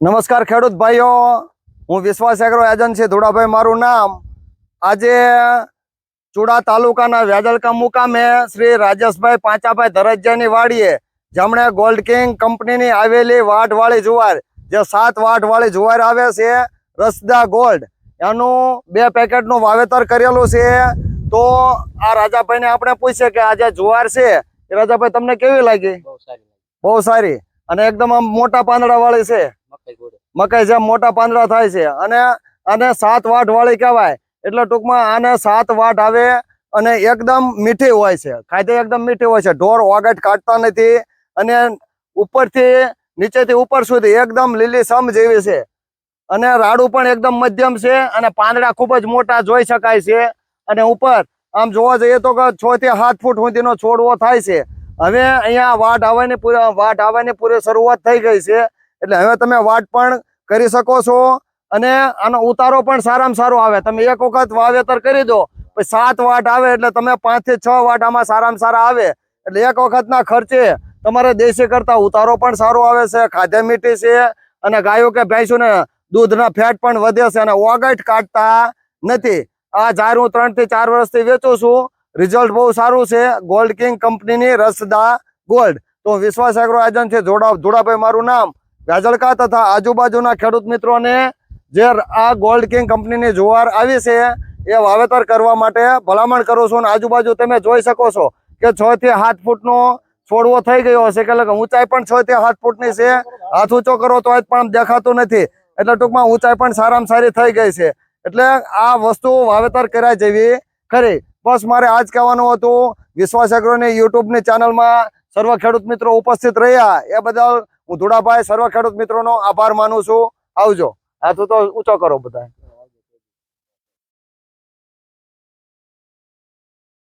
નમસ્કાર ખેડૂત ભાઈઓ, હું વિશ્વાસ એગ્રો એજન્સી ધોળાભાઈ મારું નામ. આજે ચુડા તાલુકાના વ્યાજલકા મુકામે શ્રી રાજેશભાઈ પાંચાભાઈ ધરજિયાની વાડીએ જેમણે ગોલ્ડ કિંગ કંપનીની આવેલી વાઢવાળી જુવાર, જે 7 વાઢવાળી જુવાર આવે છે રસદા ગોલ્ડ, એનું 2 પેકેટનું વાવેતર કરેલું છે. તો આ રાજાભાઈને આપણે પૂછીએ કે આ જે જુવાર છે એ રાજાભાઈ તમને કેવી લાગી? બહુ સારી, અને એકદમ આમ મોટા પાંદડા વાળી છે. મકાઈ જેમ મોટા પાંદડા થાય છે, અને આને 7 વાટ વાળી કહેવાય. એટલે ટૂંકમાં આને 7 વાટ આવે અને એકદમ મીઠી હોય છે, ખાધે એકદમ મીઠી હોય છે. ઢોર ઓગટ કાઢતા નથી, અને ઉપરથી નીચેથી ઉપર સુધી એકદમ લીલી સમ જેવી છે. અને રાડું પણ એકદમ મધ્યમ છે, અને પાંદડા ખૂબ જ મોટા જોઈ શકાય છે. અને ઉપર આમ જોવા જઈએ તો 6 થી 7 ફૂટ સુધીનો છોડવો થાય છે. હવે અહીંયા વાટ આવવાની પૂરી શરૂઆત થઈ ગઈ છે. એટલે હવે તમે વાટ પણ કરી શકો છો, અને આનો ઉતારો પણ સારામાં સારો આવે. તમે એક વખત વાવેતર કરી દો, પછી 7 વાટ આવે એટલે તમે 5 થી 6 વાટ આમાં સારામાં સારા આવે. એટલે એક વખતના ખર્ચે તમારે દેશી કરતા ઉતારો પણ સારો આવે છે, ખાધે મીઠી છે, અને ગાયો કે ભેંસોને દૂધના ફેટ પણ વધે છે, અને ઓગટ કાઢતા નથી. આ જાર હું 3 થી 4 વર્ષથી વેચું છું. રિઝલ્ટ બહુ સારું છે. ગોલ્ડ કિંગ કંપનીની રસદા ગોલ્ડ. તો વિશ્વાસ એગ્રો એજન્સી ધોળાભાઈ મારું નામ. વ્યાજલકા તથા આજુબાજુના ખેડૂત મિત્રોને જે આ ગોલ્ડ કિંગ કંપનીની જુવાર આવી છે એ વાવેતર કરવા માટે ભલામણ કરું છું. અને આજુબાજુ તમે જોઈ શકો છો કે 6 થી 7 ફૂટનો છોડવો થઈ ગયો હશે, એટલે ઊંચાઈ પણ 6 થી 7 ફૂટની છે. હાથ ઊંચો કરો તો પણ દેખાતું નથી, એટલે ટૂંકમાં ઊંચાઈ પણ સારામાં સારી થઈ ગઈ છે. એટલે આ વસ્તુ વાવેતર કર્યા જેવી ખરી. બસ મારે આજ કહેવાનું હતું. વિશ્વાસ એગ્રોની યુટ્યુબની ચેનલમાં સર્વ ખેડૂત મિત્રો ઉપસ્થિત રહ્યા એ બદલ હું ધોળાભાઈ સર્વ ખેડૂત મિત્રોનો આભાર માનું છું. આવજો. હાથ તો ઊંચો કરો બધા.